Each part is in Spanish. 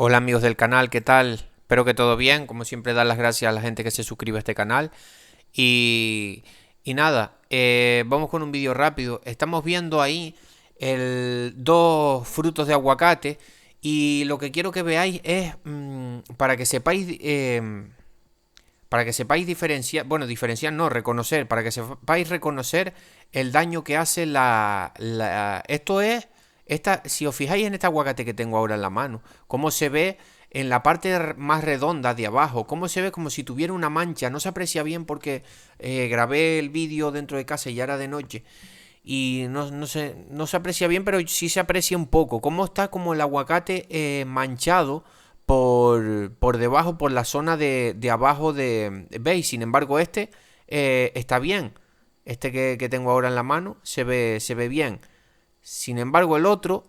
Hola amigos del canal, ¿qué tal? Espero que todo bien. Como siempre, dar las gracias a la gente que se suscribe a este canal. Y, y nada, vamos con un vídeo rápido. Estamos viendo ahí dos frutos de aguacate. Y lo que quiero que veáis es para que sepáis diferenciar, bueno, diferenciar no, reconocer, para que sepáis reconocer el daño que hace esto es, si os fijáis en este aguacate que tengo ahora en la mano, cómo se ve en la parte más redonda de abajo, cómo se ve como si tuviera una mancha, no se aprecia bien porque grabé el vídeo dentro de casa y ya era de noche, y no se aprecia bien, pero sí se aprecia un poco. Cómo está como el aguacate manchado por debajo, por la zona de abajo de... ¿Veis? Sin embargo, este está bien. Este que tengo ahora en la mano se ve bien. Sin embargo, el otro,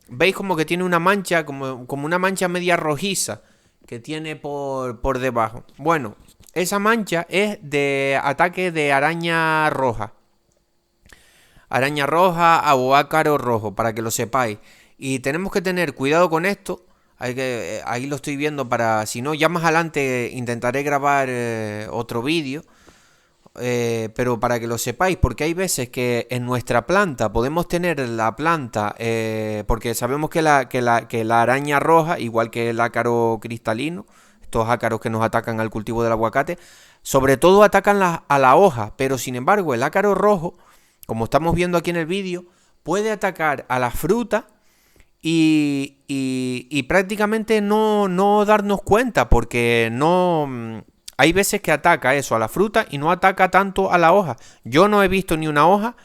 ¿veis como que tiene una mancha, como una mancha media rojiza que tiene por debajo? Bueno, esa mancha es de ataque de araña roja. Araña roja o ácaro rojo, para que lo sepáis. Y tenemos que tener cuidado con esto. Ahí lo estoy viendo para... Si no, ya más adelante intentaré grabar otro vídeo. Pero para que lo sepáis, porque hay veces que en nuestra planta podemos tener la planta, porque sabemos que la araña roja, igual que el ácaro cristalino, estos ácaros que nos atacan al cultivo del aguacate, sobre todo atacan a la hoja, pero sin embargo el ácaro rojo, como estamos viendo aquí en el vídeo, puede atacar a la fruta y prácticamente no darnos cuenta, porque no... Hay veces que ataca eso a la fruta y no ataca tanto a la hoja. Yo no he visto ni una hoja.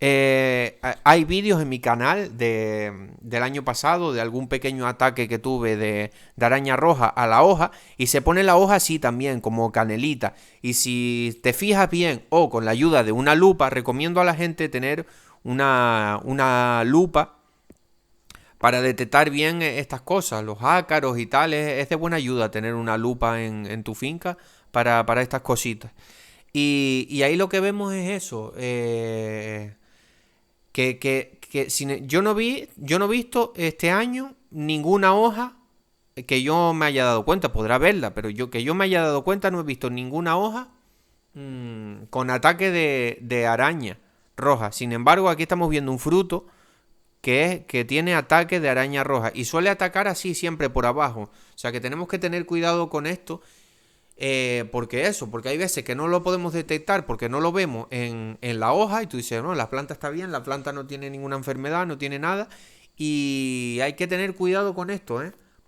Hay vídeos en mi canal del año pasado de algún pequeño ataque que tuve de araña roja a la hoja, y se pone la hoja así también, como canelita. Y si te fijas bien, o con la ayuda de una lupa, recomiendo a la gente tener una lupa para detectar bien estas cosas, los ácaros y tal. Es de buena ayuda tener una lupa en tu finca para estas cositas. Y ahí lo que vemos es eso, yo no he visto este año ninguna hoja que yo me haya dado cuenta. Podrá verla, pero que yo me haya dado cuenta no he visto ninguna hoja con ataque de araña roja. Sin embargo, aquí estamos viendo un fruto que tiene ataque de araña roja y suele atacar así siempre por abajo. O sea que tenemos que tener cuidado con esto, porque hay veces que no lo podemos detectar porque no lo vemos en la hoja, y tú dices, no, la planta está bien, la planta no tiene ninguna enfermedad, no tiene nada, y hay que tener cuidado con esto,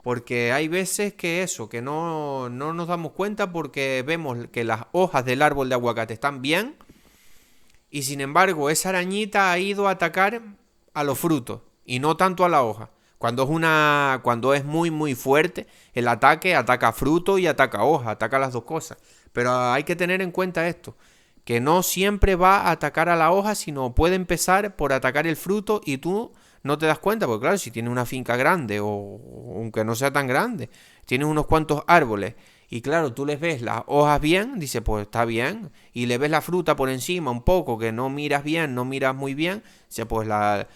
porque hay veces que no nos damos cuenta porque vemos que las hojas del árbol de aguacate están bien, y sin embargo esa arañita ha ido a atacar a los frutos y no tanto a la hoja. Cuando es muy fuerte el ataque, ataca fruto y ataca hoja, ataca las dos cosas. Pero hay que tener en cuenta esto, que no siempre va a atacar a la hoja, sino puede empezar por atacar el fruto y tú no te das cuenta, porque claro, si tienes una finca grande, o aunque no sea tan grande, tienes unos cuantos árboles y claro, tú les ves las hojas bien, dice, pues está bien, y le ves la fruta por encima un poco, que no miras bien, no miras muy bien, dice, pues la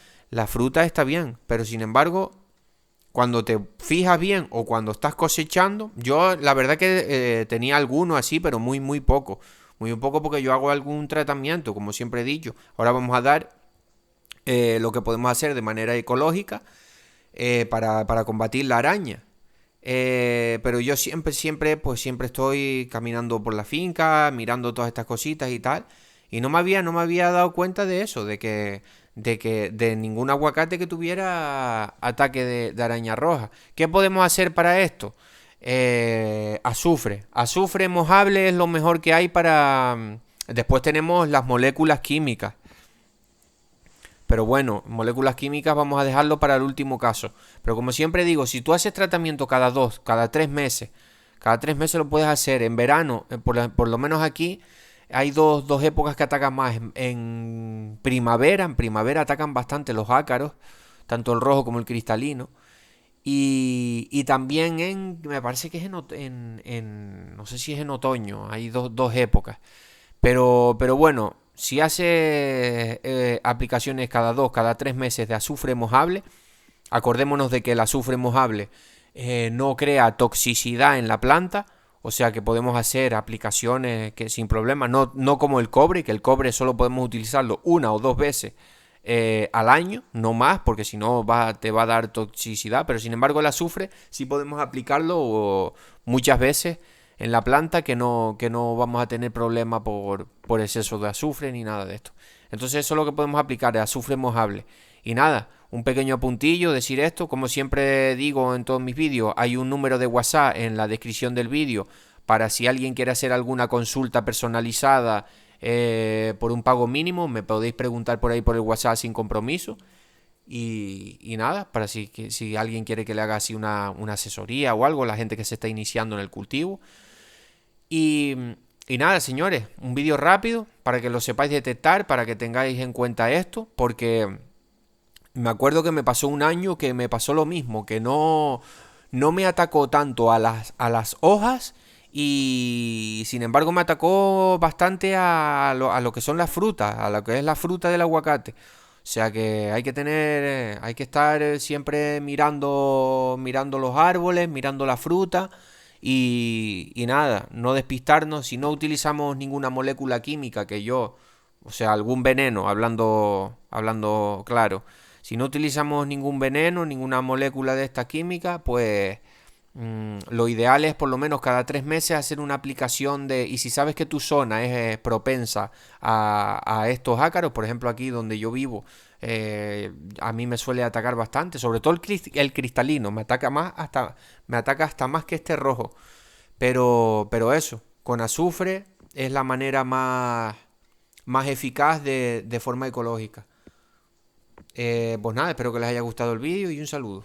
fruta está bien, pero sin embargo, cuando te fijas bien o cuando estás cosechando, yo la verdad que tenía alguno así, pero muy poco. Muy poco, porque yo hago algún tratamiento, como siempre he dicho. Ahora vamos a dar lo que podemos hacer de manera ecológica para combatir la araña. Pero yo siempre estoy caminando por la finca, mirando todas estas cositas y tal. Y no me había dado cuenta de eso, de ningún aguacate que tuviera ataque de araña roja. ¿Qué podemos hacer para esto? Azufre. Azufre mojable es lo mejor que hay para... Después tenemos las moléculas químicas. Pero bueno, moléculas químicas vamos a dejarlo para el último caso. Pero como siempre digo, si tú haces tratamiento cada 3 meses lo puedes hacer. En verano, por lo menos aquí, hay dos épocas que atacan más. En primavera atacan bastante los ácaros, tanto el rojo como el cristalino. Y también me parece que es no sé si es en otoño, hay dos épocas. Pero bueno, si haces aplicaciones cada 3 meses de azufre mojable, acordémonos de que el azufre mojable no crea toxicidad en la planta, o sea que podemos hacer aplicaciones que sin problema, no como el cobre, que el cobre solo podemos utilizarlo una o dos veces al año, no más, porque si no te va a dar toxicidad, pero sin embargo el azufre sí podemos aplicarlo muchas veces en la planta que no vamos a tener problema por exceso de azufre ni nada de esto. Entonces eso es lo que podemos aplicar, el azufre mojable. Y nada, un pequeño apuntillo, decir esto, como siempre digo en todos mis vídeos, hay un número de WhatsApp en la descripción del vídeo para si alguien quiere hacer alguna consulta personalizada por un pago mínimo, me podéis preguntar por ahí por el WhatsApp sin compromiso. Y nada, para si alguien quiere que le haga así una asesoría o algo, la gente que se está iniciando en el cultivo. Y, y nada, señores, un vídeo rápido para que lo sepáis detectar, para que tengáis en cuenta esto, porque me acuerdo que me pasó un año que me pasó lo mismo, que no me atacó tanto a las hojas y sin embargo me atacó bastante a lo que son las frutas, a lo que es la fruta del aguacate. O sea que hay que estar siempre mirando los árboles, mirando la fruta y nada, no despistarnos. Si no utilizamos ninguna molécula química o sea, algún veneno, hablando claro, si no utilizamos ningún veneno, ninguna molécula de esta química, pues lo ideal es por lo menos cada 3 meses hacer una aplicación y si sabes que tu zona es propensa a estos ácaros, por ejemplo aquí donde yo vivo, a mí me suele atacar bastante, sobre todo el cristalino, me ataca hasta más que este rojo, pero eso, con azufre es la manera más eficaz de forma ecológica. Pues nada, espero que les haya gustado el vídeo y un saludo.